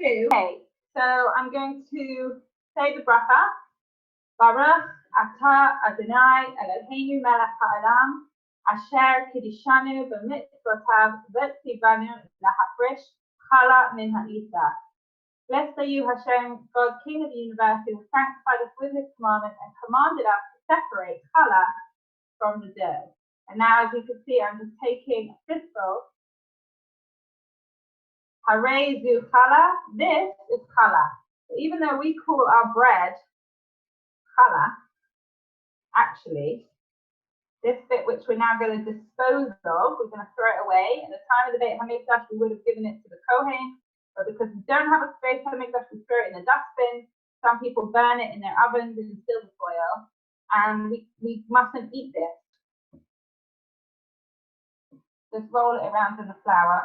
2. Okay, so I'm going to say the bracha. Baruch Atah Adonai Eloheinu melech haolam asher kiddushanu b'mitzvotav v'tzivanu lahafresh challah min ha'isa. Blessed are you, Hashem, God, King of the universe, who has sanctified us with his commandment and commanded us to separate challah from the dough. And now, as you can see, I'm just taking a fistful. Hare zu challah. This is challah. So even though we call our bread challah, actually, this bit which we're now going to dispose of, we're going to throw it away. At the time of the Beit HaMikdash, we would have given it to the Kohen, but because we don't have a space for HaMikdash, we throw it in the dustbin. Some people burn it in their ovens in silver foil, and we mustn't eat this. Just roll it around in the flour.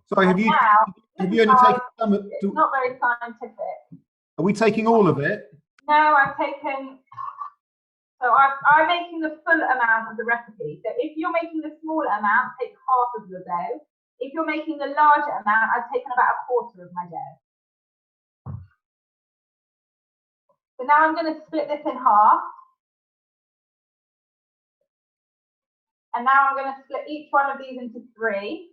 Sorry, have you only taken some? It's not very scientific. Are we taking all of it? No, I'm making the full amount of the recipe. So if you're making the smaller amount, take half of your dough. If you're making the larger amount, I've taken about a quarter of my dough. So now I'm going to split this in half. And now I'm going to split each one of these into 3.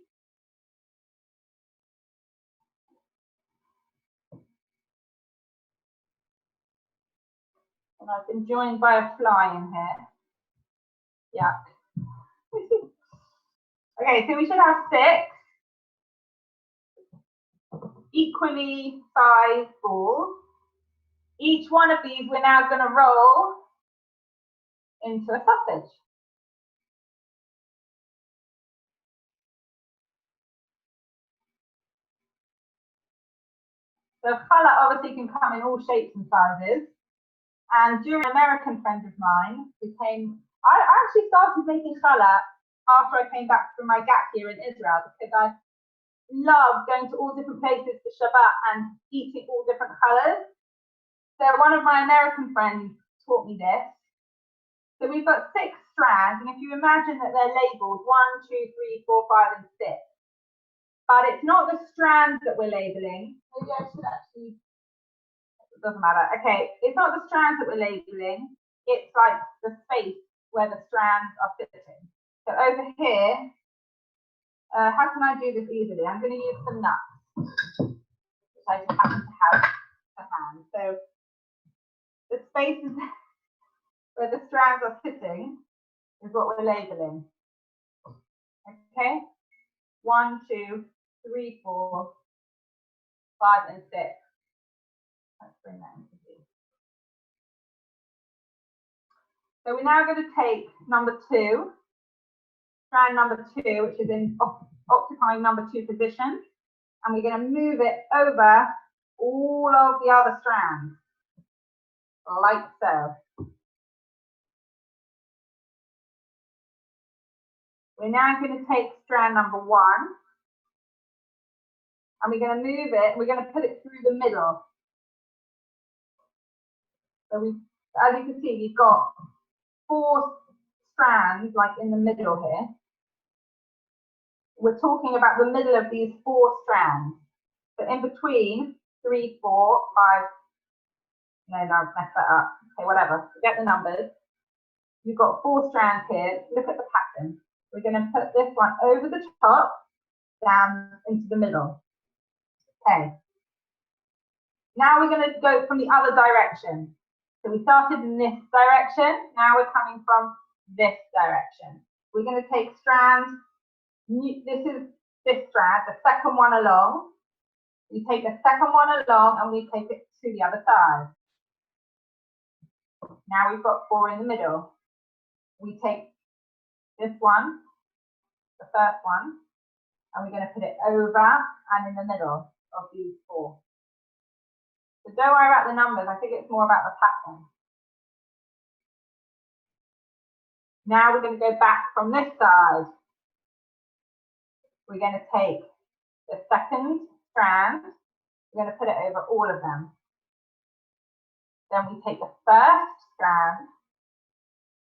And I've been joined by a fly in here. Yeah. Okay, so we should have 6 equally sized balls. Each one of these we're now going to roll into a sausage. So challah obviously can come in all shapes and sizes. And during an American friend of mine I actually started making challah after I came back from my gap year in Israel, because I love going to all different places for Shabbat and eating all different colors. So one of my American friends taught me this. So we've got 6 strands, and if you imagine that they're labeled 1, 2, 3, 4, 5, and 6. But it's not the strands that we're labeling. Maybe I should actually, it doesn't matter. Okay, it's not the strands that we're labeling. It's like the space where the strands are sitting. So over here, how can I do this easily? I'm going to use some nuts, which I just happen to have to hand. So the spaces where the strands are sitting is what we're labeling. Okay, 1, 2, 3, 4, 5, and 6. Let's bring that into view. So we're now going to take number 2, strand number 2, which is occupying number 2 position, and we're going to move it over all of the other strands, like so. We're now going to take strand number 1, and we're going to move it, we're going to put it through the middle. So as you can see, we've got 4 strands like in the middle here. We're talking about the middle of these 4 strands. So in between 3, 4, 5, no, I've messed that up. Okay, whatever, forget the numbers. You've got 4 strands here. Look at the pattern. We're going to put this one over the top, down into the middle. Okay. Now we're going to go from the other direction. So we started in this direction. Now we're coming from this direction. We're going to take strands. This is this strand, the second one along. We take the second one along and we take it to the other side. Now we've got 4 in the middle. We take this one, the first one, and we're going to put it over and in the middle of these 4. So don't worry about the numbers, I think it's more about the pattern. Now we're going to go back from this side. We're going to take the second strand, we're going to put it over all of them. Then we take the first strand,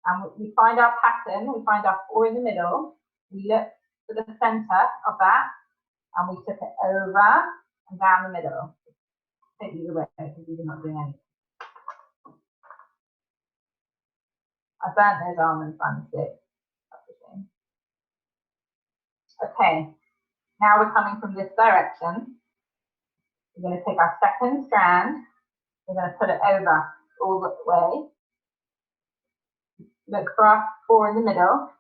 and we find our pattern, we find our 4 in the middle, we look to the center of that, and we took it over and down the middle. Take these away because you're not doing anything. I burnt those almonds by mistake. That's a shame. Okay, now we're coming from this direction. We're going to take our second strand. We're going to put it over all the way. Look for our 4 in the middle.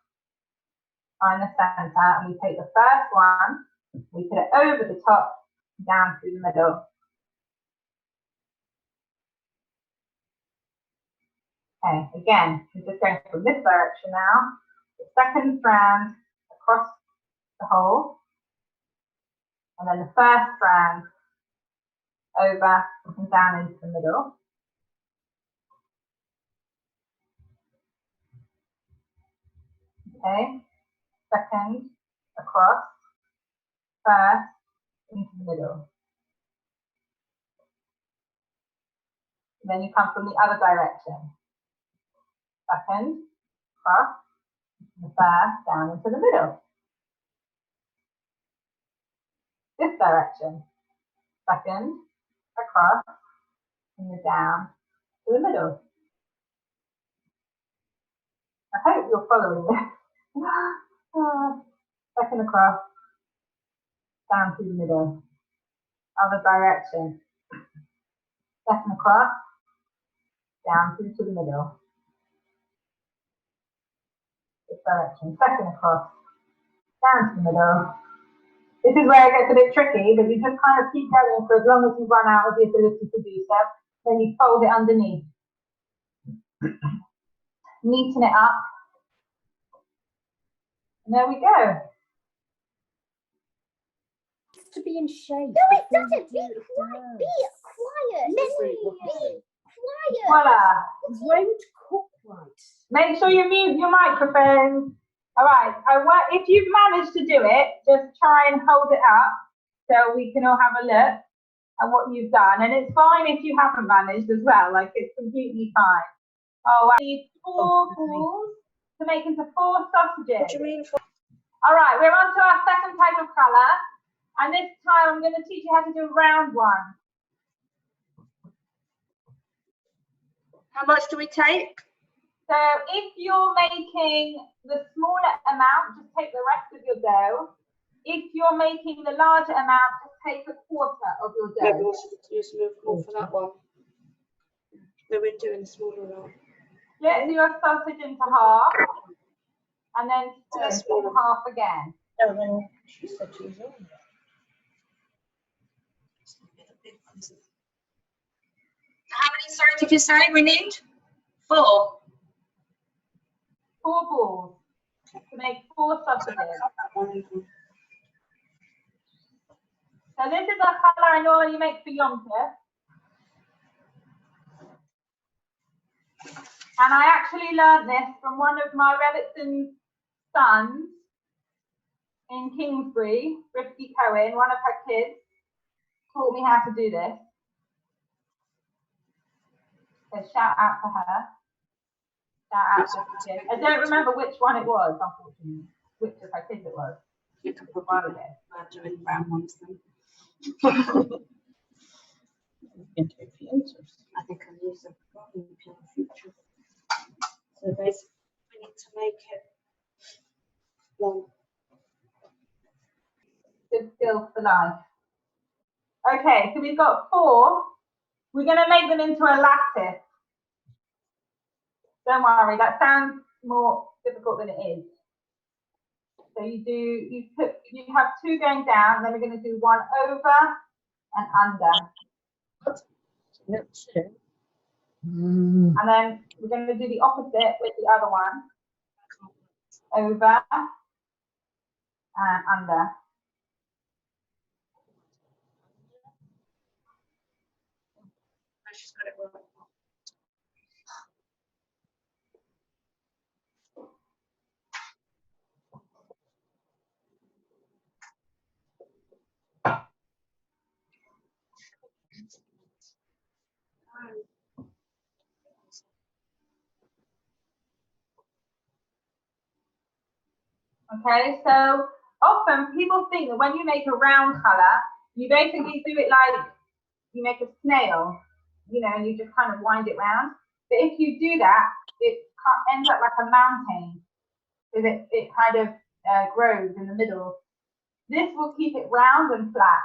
Find the center, and we take the first one. We put it over the top, down through the middle. Okay, again, we're just going from this direction now. The second strand across the hole, and then the first strand over and down into the middle. Okay, second across, first into the middle. And then you come from the other direction. Second across, and the first down into the middle. This direction. Second across, and then down to the middle. I hope you're following this. Second across, down to the middle. Other direction. Second across, down through to the middle. This direction. Second across, down to the middle. This is where it gets a bit tricky, but you just kind of keep going for as long as you run out of the ability to do so. Then you fold it underneath. Neaten it up. And there we go. To be in shape. No, it doesn't. Be quiet. Be quiet. Be quiet. Voila. Won't cook right. Make sure you mute your microphones. All right. If you've managed to do it, just try and hold it up so we can all have a look at what you've done. And it's fine if you haven't managed as well. Like, it's completely fine. Oh, I need 4 balls to make into 4 sausages. What do you mean? All right, we're on to our second type of colour. And this time I'm going to teach you how to do a round one. How much do we take? So if you're making the smaller amount, just take the rest of your dough. If you're making the larger amount, just take a quarter of your dough. Maybe we should use more for that one. So we're doing the smaller amount. Split your sausage into half, and then split it in half again. No, then she said she was on. How many, sorry, did you say we need? 4. 4 balls to make 4 sausages. So this is the colour I normally make for Yom Tov. And I actually learned this from one of my Rebbetzen sons in Kingsbury, Rifki Cohen, one of her kids, taught me how to do this. So shout out to her. Shout out to her kids. I don't remember which one it was, unfortunately, which of her kids it was. You can provide it. I'm doing brown ones then. I think I'll use them in the future. So basically, we need to make it long. Good skills for life. Okay, so we've got 4. We're going to make them into a lattice. Don't worry, that sounds more difficult than it is. So you have 2 going down, then we're going to do 1 over and under. And then we're going to do the opposite with the other one. Over and under. She's got it right. Okay, so often people think that when you make a round challah, you basically do it like you make a snail, you know, and you just kind of wind it round. But if you do that, it ends up like a mountain, because it kind of grows in the middle. This will keep it round and flat.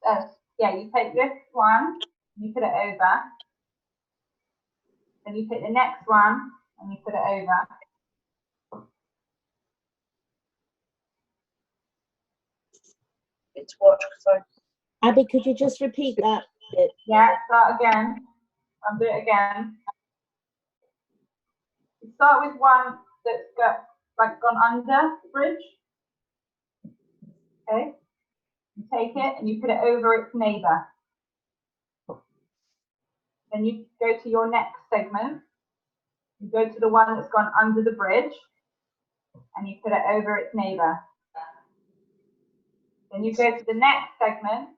So yeah, you take this one, you put it over. Then you take the next one and you put it over. It's watch, sorry. Abby, could you just repeat that bit? Yeah, start again. I'll do it again. You start with one that's gone under the bridge. Okay. You take it and you put it over its neighbour. Then you go to your next segment. You go to the one that's gone under the bridge and you put it over its neighbour. Then you go to the next segment.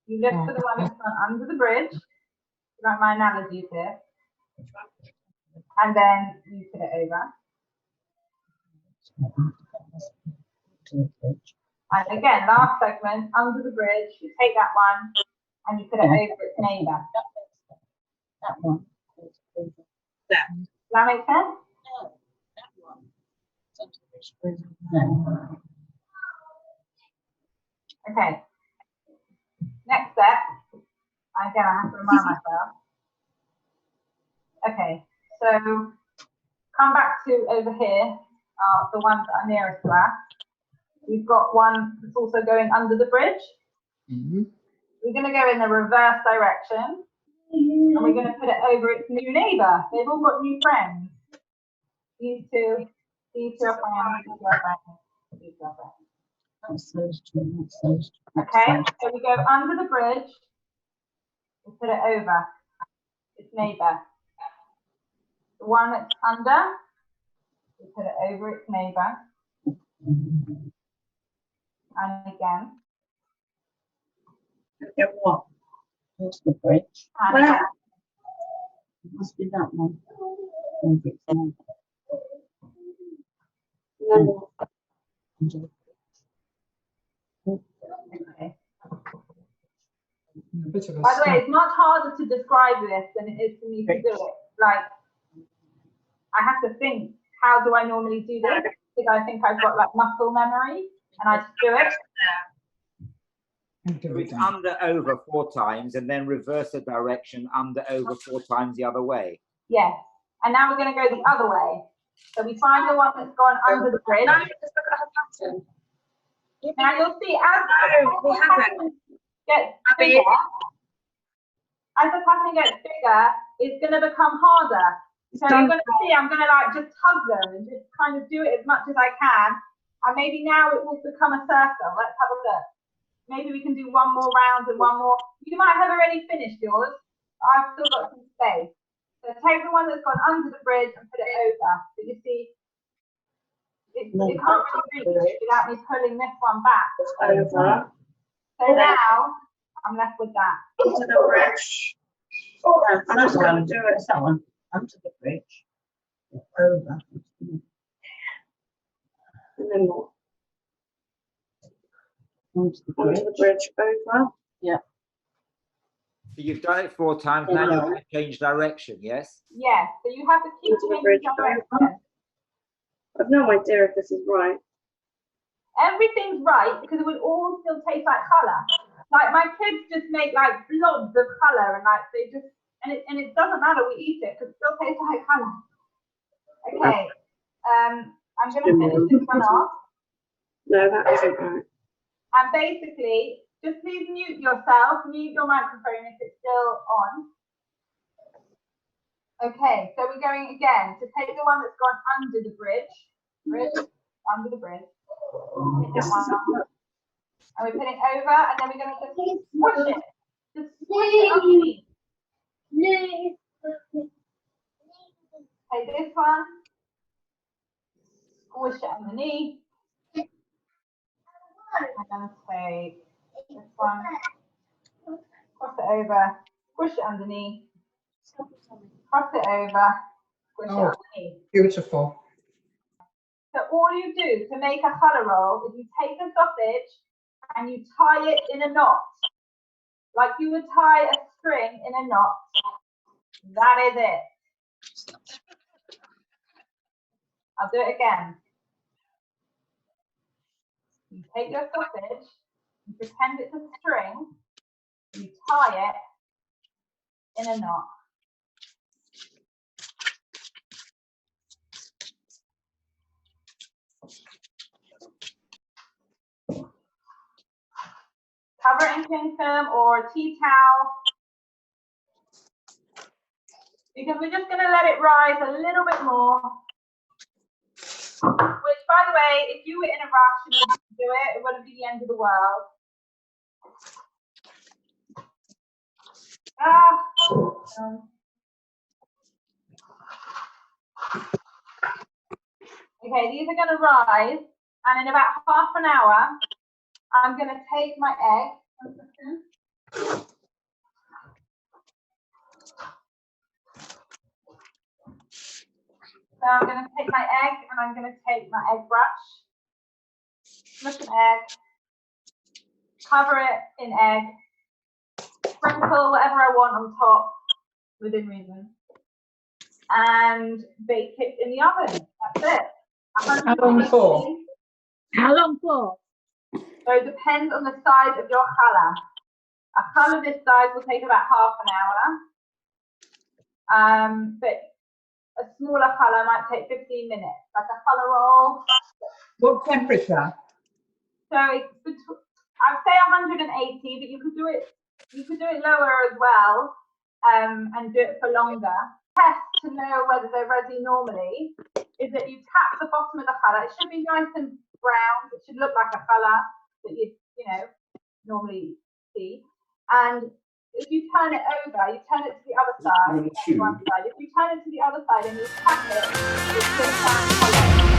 You look for the one that's gone under the bridge. Like my analogy here. And then you put it over. And again, last segment, under the bridge, you take that one and you put it over its neighbour. That one. Does that make sense? No, that one. Okay. Next step. Again, I have to remind myself. Okay, so come back to over here, the ones that are nearest to us. We've got one that's also going under the bridge. Mm-hmm. We're going to go in the reverse direction. And we're going to put it over its new neighbour. They've all got new friends. These two are friends, these two are friends, these two are friends. That's those two, that's those two. Okay, so we go under the bridge. We put it over its neighbour. The one that's under, we put it over its neighbour. And again. Get what? Here's the bridge. And Where? again. It must be that one. Over its neighbour. No. Okay. A bit of a By the way, step. it's much harder to describe this than it is for me to do it. Like, I have to think, how do I normally do this? Because I think I've got like muscle memory and I just do it. Do It's it under over 4 times and then reverse the direction, under over 4 times the other way. Yes. And now we're going to go the other way. So we find the one that's gone under the bridge. No, just look at her pattern. Now you'll see as we the haven't. pattern gets bigger, it's going to become harder. So you're going to see I'm going to like just tug them and just kind of do it as much as I can. And maybe now it will become a circle. Let's have a look. Maybe we can do one more round and one more. You might have already finished yours. I've still got some space. So take the one that's gone under the bridge and put it over. So you see, it can't really reach without me pulling this one back. Over. So now I'm left with that. Into the bridge. Oh, I'm just going to do it. It's that one. Under the bridge. Over. And then what? Onto the Onto the bridge. Over. Yeah. So you've done it 4 times, now you're going to change direction, yes? Yeah, so you have to keep Into the changing bridge. direction. I've no idea if this is right. Everything's right because it would all still taste like colour. Like my kids just make like blobs of colour and like they just, and it doesn't matter, we eat it because it still tastes like colour. Okay, I'm going to finish this one off. No, that isn't right. And basically, just please mute yourself, mute your microphone if it's still on. Okay, so we're going again to take the one that's gone under the bridge, under the bridge. Take that one off. And we're putting over, and then we're going to just squish it. Just squish it underneath. Take this one, squish it underneath. I'm going to take this one, cross it over, squish it underneath, cross it over, squish it underneath. Beautiful. So all you do to make a challah roll is you take a sausage and you tie it in a knot, like you would tie a string in a knot. That is it. I'll do it again. You take your sausage, you pretend it's a string, you tie it in a knot. Cover it in cling film or a tea towel. Because we're just going to let it rise a little bit more. Which, by the way, if you were in a rush and you had to do it, it wouldn't be the end of the world. Okay, these are going to rise, and in about half an hour, I'm going to take my egg. So I'm going to take my egg, and I'm going to take my egg brush, smush an egg, cover it in egg, sprinkle whatever I want on top, within reason, and bake it in the oven. That's it. How long for? How long for? So it depends on the size of your challah. A challah this size will take about half an hour. But a smaller challah might take 15 minutes, like a challah roll. What temperature? So it's I'd say 180, but you could do it lower as well, and do it for longer. Test to know whether they're ready normally is that you tap the bottom of the challah. It should be nice and brown. It should look like a challah that you normally see. And if you turn it over, you turn it to the other side. One side. If you turn it to the other side and you tap it, it's going to turn challah.